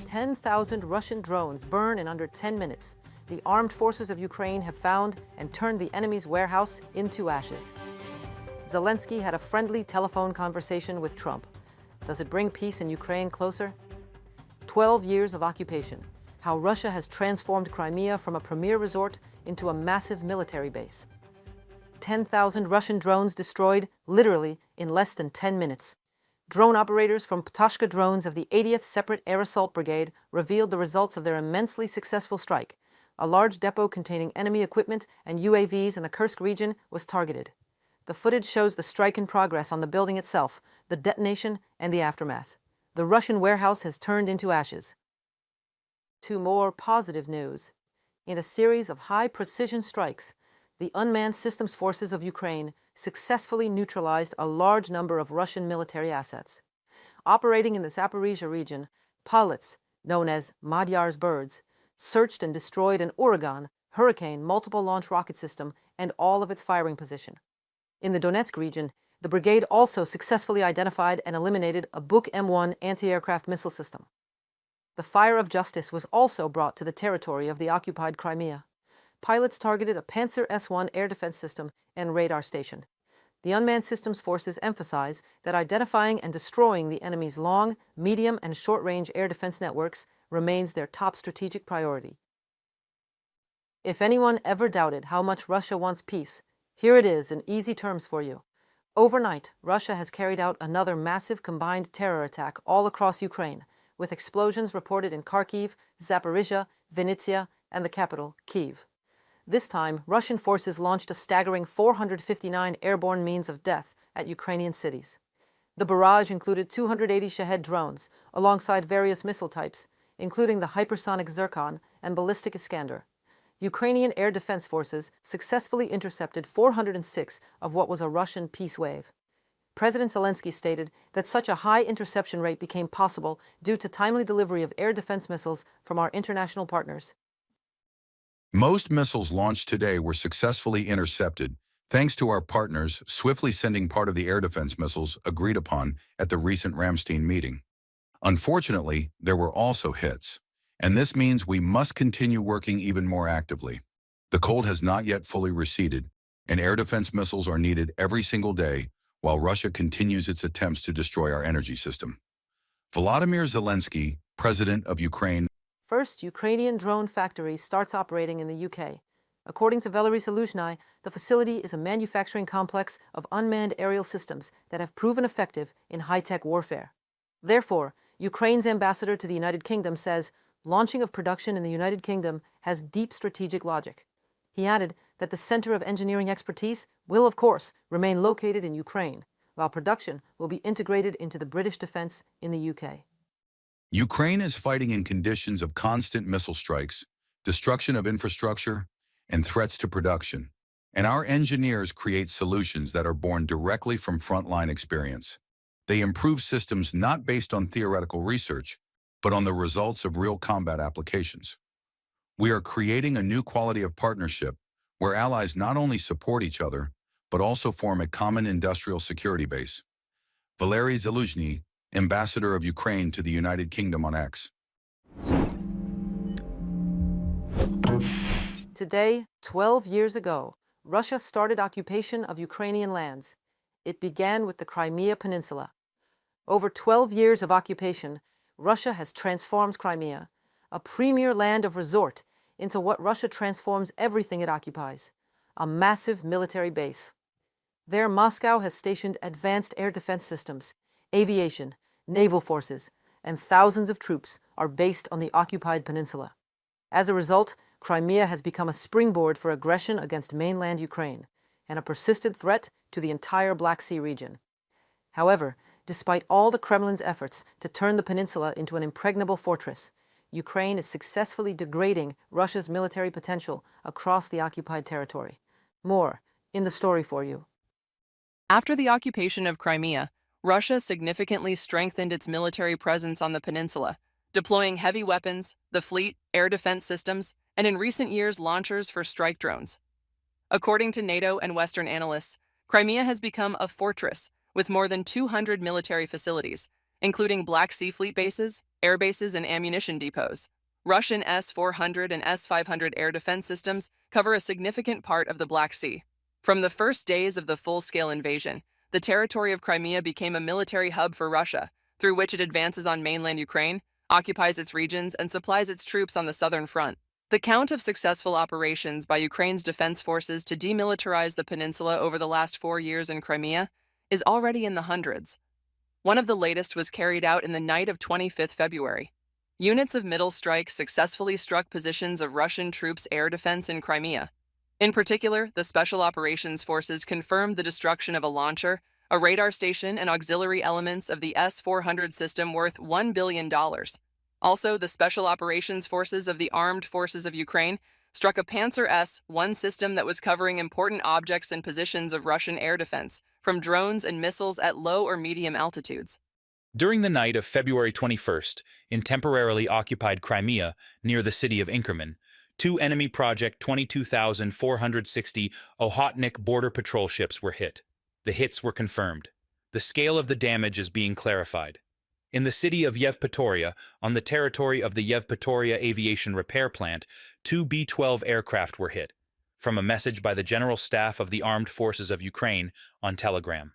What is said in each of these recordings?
10,000 Russian drones burn in under 10 minutes. The armed forces of Ukraine have found and turned the enemy's warehouse into ashes. Zelensky had a friendly telephone conversation with Trump. Does it bring peace in Ukraine closer? 12 years of occupation. How Russia has transformed Crimea from a premier resort into a massive military base. 10,000 Russian drones destroyed, literally, in less than 10 minutes. Drone operators from Ptashka drones of the 80th Separate Air Assault Brigade revealed the results of their immensely successful strike. A large depot containing enemy equipment and UAVs in the Kursk region was targeted. The footage shows the strike in progress on the building itself, the detonation, and the aftermath. The Russian warehouse has turned into ashes. To more positive news. In a series of high-precision strikes, the unmanned systems forces of Ukraine successfully neutralized a large number of Russian military assets. Operating in the Zaporizhia region, pilots, known as Magyar's birds, searched and destroyed an Uragan, Hurricane multiple launch rocket system and all of its firing position. In the Donetsk region, the brigade also successfully identified and eliminated a Buk M1 anti-aircraft missile system. The fire of justice was also brought to the territory of the occupied Crimea. Pilots targeted a Panzer S-1 air defense system and radar station. The unmanned systems forces emphasize that identifying and destroying the enemy's long, medium, and short-range air defense networks remains their top strategic priority. If anyone ever doubted how much Russia wants peace, here it is in easy terms for you. Overnight, Russia has carried out another massive combined terror attack all across Ukraine, with explosions reported in Kharkiv, Zaporizhia, Vinnytsia, and the capital, Kyiv. This time, Russian forces launched a staggering 459 airborne means of death at Ukrainian cities. The barrage included 280 Shahed drones, alongside various missile types, including the hypersonic Zircon and ballistic Iskander. Ukrainian air defense forces successfully intercepted 406 of what was a Russian peace wave. President Zelensky stated that such a high interception rate became possible due to timely delivery of air defense missiles from our international partners. Most missiles launched today were successfully intercepted, thanks to our partners swiftly sending part of the air defense missiles agreed upon at the recent Ramstein meeting. Unfortunately, there were also hits, and this means we must continue working even more actively. The cold has not yet fully receded, and air defense missiles are needed every single day while Russia continues its attempts to destroy our energy system. Volodymyr Zelensky, President of Ukraine. First Ukrainian drone factory starts operating in the UK. According to Valery Zaluzhnyi, the facility is a manufacturing complex of unmanned aerial systems that have proven effective in high-tech warfare. Therefore, Ukraine's ambassador to the United Kingdom says launching of production in the United Kingdom has deep strategic logic. He added that the Center of Engineering Expertise will, of course, remain located in Ukraine, while production will be integrated into the British defense in the UK. Ukraine is fighting in conditions of constant missile strikes, destruction of infrastructure, and threats to production. And our engineers create solutions that are born directly from frontline experience. They improve systems not based on theoretical research, but on the results of real combat applications. We are creating a new quality of partnership where allies not only support each other, but also form a common industrial security base. Valery Zaluzhnyi, Ambassador of Ukraine to the United Kingdom on X. Today, 12 years ago, Russia started occupation of Ukrainian lands. It began with the Crimea Peninsula. Over 12 years of occupation, Russia has transformed Crimea, a premier land of resort, into what Russia transforms everything it occupies, a massive military base. There, Moscow has stationed advanced air defense systems, aviation, naval forces, and thousands of troops are based on the occupied peninsula. As a result, Crimea has become a springboard for aggression against mainland Ukraine and a persistent threat to the entire Black Sea region. However, despite all the Kremlin's efforts to turn the peninsula into an impregnable fortress, Ukraine is successfully degrading Russia's military potential across the occupied territory. More in the story for you. After the occupation of Crimea, Russia significantly strengthened its military presence on the peninsula, deploying heavy weapons, the fleet, air defense systems, and in recent years launchers for strike drones. According to NATO and Western analysts, Crimea has become a fortress with more than 200 military facilities, including Black Sea Fleet bases, air bases, and ammunition depots. Russian S-400 and S-500 air defense systems cover a significant part of the Black Sea. From the first days of the full-scale invasion, the territory of Crimea became a military hub for Russia, through which it advances on mainland Ukraine, occupies its regions, and supplies its troops on the southern front. The count of successful operations by Ukraine's defense forces to demilitarize the peninsula over the last 4 years in Crimea is already in the hundreds. One of the latest was carried out in the night of 25 February. Units of Middle Strike successfully struck positions of Russian troops' air defense in Crimea. In particular, the Special Operations Forces confirmed the destruction of a launcher, a radar station, and auxiliary elements of the S-400 system worth $1 billion. Also, the Special Operations Forces of the Armed Forces of Ukraine struck a Panzer S-1 system that was covering important objects and positions of Russian air defense, from drones and missiles at low or medium altitudes. During the night of February 21st, in temporarily occupied Crimea, near the city of Inkerman, 2 enemy Project 22,460 Okhotnik border patrol ships were hit. The hits were confirmed. The scale of the damage is being clarified. In the city of Yevpatoria, on the territory of the Yevpatoria Aviation Repair Plant, 2 B-12 aircraft were hit, from a message by the General Staff of the Armed Forces of Ukraine on Telegram.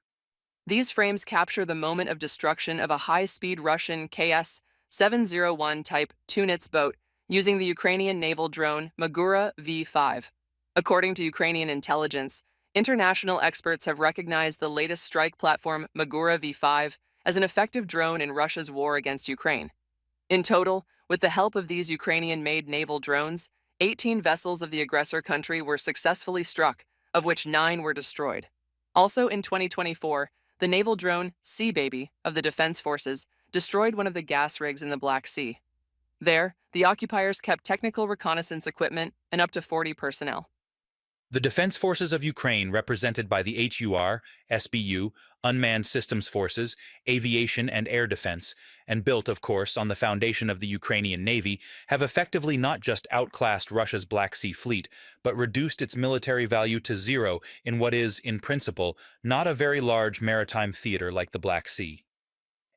These frames capture the moment of destruction of a high-speed Russian KS-701 type Tunets boat using the Ukrainian naval drone Magura V5. According to Ukrainian intelligence, international experts have recognized the latest strike platform Magura V5 as an effective drone in Russia's war against Ukraine. In total, with the help of these Ukrainian-made naval drones, 18 vessels of the aggressor country were successfully struck, of which 9 were destroyed. Also in 2024, the naval drone Sea Baby of the Defense Forces destroyed one of the gas rigs in the Black Sea. There, the occupiers kept technical reconnaissance equipment and up to 40 personnel. The Defense Forces of Ukraine, represented by the HUR, SBU, Unmanned Systems Forces, Aviation and Air Defense, and built, of course, on the foundation of the Ukrainian Navy, have effectively not just outclassed Russia's Black Sea fleet, but reduced its military value to zero in what is, in principle, not a very large maritime theater like the Black Sea.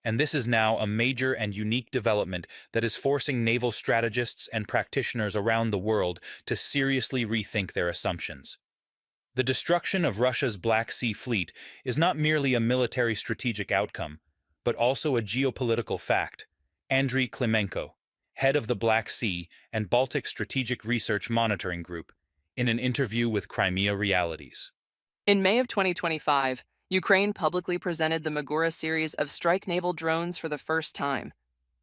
And this is now a major and unique development that is forcing naval strategists and practitioners around the world to seriously rethink their assumptions. The destruction of Russia's Black Sea fleet is not merely a military strategic outcome, but also a geopolitical fact. Andriy Klimenko, head of the Black Sea and Baltic Strategic Research Monitoring Group, in an interview with Crimea Realities. In May of 2025, Ukraine publicly presented the Magura series of strike naval drones for the first time.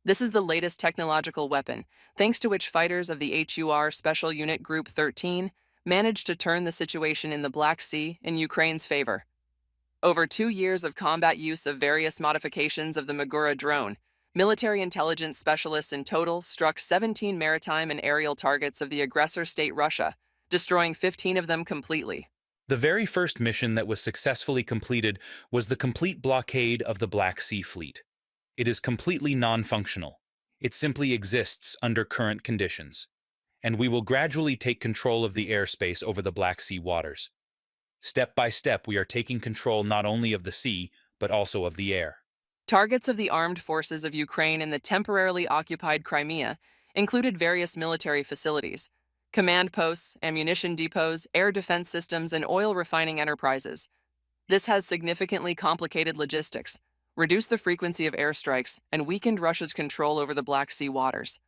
This is the latest technological weapon, thanks to which fighters of the HUR Special Unit Group 13 managed to turn the situation in the Black Sea in Ukraine's favor. Over 2 years of combat use of various modifications of the Magura drone, military intelligence specialists in total struck 17 maritime and aerial targets of the aggressor state Russia, destroying 15 of them completely. The very first mission that was successfully completed was the complete blockade of the Black Sea fleet. It is completely non-functional. It simply exists under current conditions. And we will gradually take control of the airspace over the Black Sea waters. Step by step, we are taking control not only of the sea, but also of the air. Targets of the armed forces of Ukraine in the temporarily occupied Crimea included various military facilities, command posts, ammunition depots, air defense systems, and oil refining enterprises. This has significantly complicated logistics, reduced the frequency of airstrikes, and weakened Russia's control over the Black Sea waters.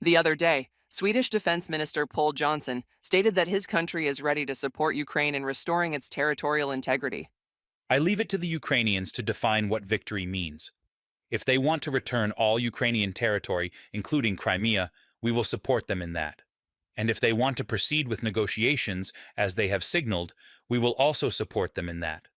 The other day, Swedish Defense Minister Pål Jonson stated that his country is ready to support Ukraine in restoring its territorial integrity. I leave it to the Ukrainians to define what victory means. If they want to return all Ukrainian territory, including Crimea, we will support them in that. And if they want to proceed with negotiations, as they have signaled, we will also support them in that.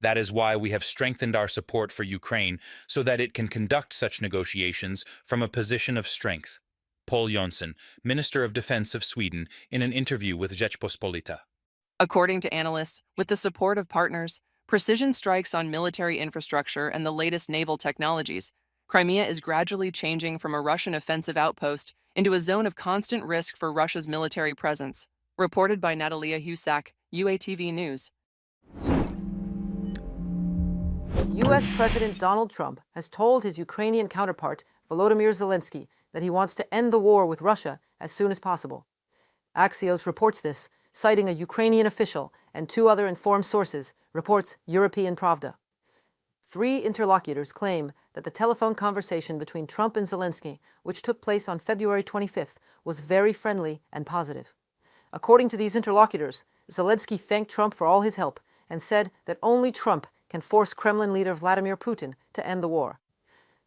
That is why we have strengthened our support for Ukraine so that it can conduct such negotiations from a position of strength. Pål Jonson, Minister of Defense of Sweden, in an interview with Rzeczpospolita. According to analysts, with the support of partners, precision strikes on military infrastructure, and the latest naval technologies, Crimea is gradually changing from a Russian offensive outpost into a zone of constant risk for Russia's military presence. Reported by Natalia Husak, UATV News. U.S. President Donald Trump has told his Ukrainian counterpart Volodymyr Zelensky, that he wants to end the war with Russia as soon as possible. Axios reports this, citing a Ukrainian official and 2 other informed sources, reports European Pravda. 3 interlocutors claim that the telephone conversation between Trump and Zelensky, which took place on February 25th, was very friendly and positive. According to these interlocutors, Zelensky thanked Trump for all his help and said that only Trump can force Kremlin leader Vladimir Putin to end the war.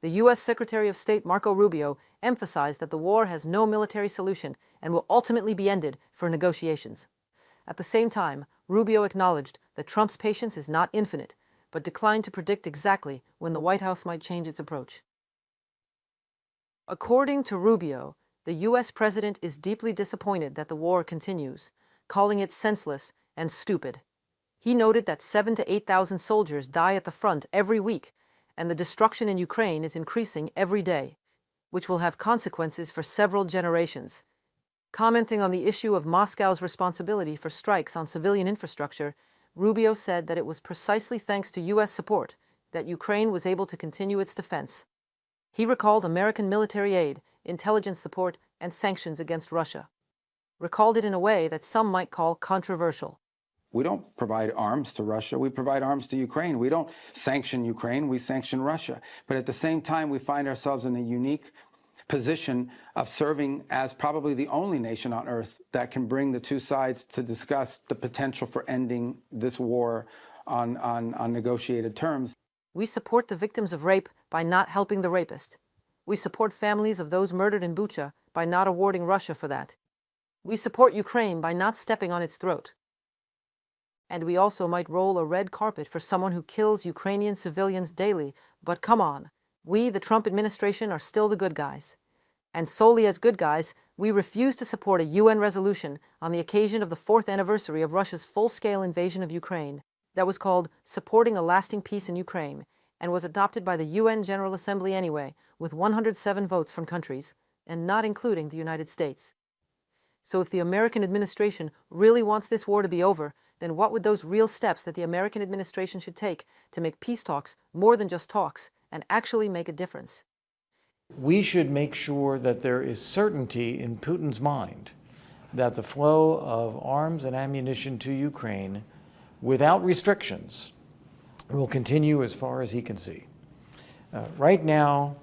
The U.S. Secretary of State Marco Rubio emphasized that the war has no military solution and will ultimately be ended for negotiations. At the same time, Rubio acknowledged that Trump's patience is not infinite, but declined to predict exactly when the White House might change its approach. According to Rubio, the U.S. president is deeply disappointed that the war continues, calling it senseless and stupid. He noted that 7,000 to 8,000 soldiers die at the front every week, and the destruction in Ukraine is increasing every day, which will have consequences for several generations. Commenting on the issue of Moscow's responsibility for strikes on civilian infrastructure, Rubio said that it was precisely thanks to U.S. support that Ukraine was able to continue its defense. He recalled American military aid, intelligence support, and sanctions against Russia. Recalled it in a way that some might call controversial. We don't provide arms to Russia. We provide arms to Ukraine. We don't sanction Ukraine. We sanction Russia. But at the same time, we find ourselves in a unique position of serving as probably the only nation on earth that can bring the 2 sides to discuss the potential for ending this war on negotiated terms. We support the victims of rape by not helping the rapist. We support families of those murdered in Bucha by not awarding Russia for that. We support Ukraine by not stepping on its throat. And we also might roll a red carpet for someone who kills Ukrainian civilians daily, but come on. We, the Trump administration, are still the good guys. And solely as good guys, we refuse to support a UN resolution on the occasion of the 4th anniversary of Russia's full-scale invasion of Ukraine that was called Supporting a Lasting Peace in Ukraine and was adopted by the UN General Assembly anyway, with 107 votes from countries, and not including the United States. So if the American administration really wants this war to be over, then what would those real steps that the American administration should take to make peace talks more than just talks and actually make a difference? We should make sure that there is certainty in Putin's mind that the flow of arms and ammunition to Ukraine without restrictions will continue as far as he can see. Right now,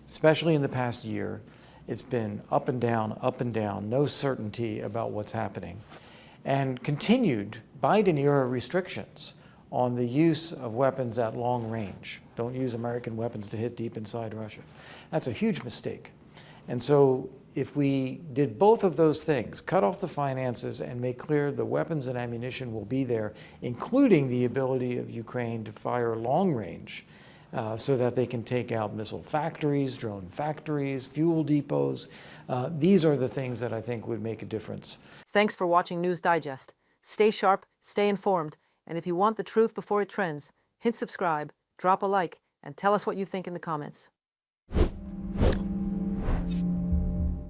especially in the past year, it's been up and down, no certainty about what's happening. And continued Biden-era restrictions on the use of weapons at long range. Don't use American weapons to hit deep inside Russia. That's a huge mistake. And so if we did both of those things, cut off the finances and make clear the weapons and ammunition will be there, including the ability of Ukraine to fire long range, so that they can take out missile factories, drone factories, fuel depots. These are the things that I think would make a difference. Thanks for watching News Digest. Stay sharp, stay informed, and if you want the truth before it trends, hit subscribe, drop a like, and tell us what you think in the comments.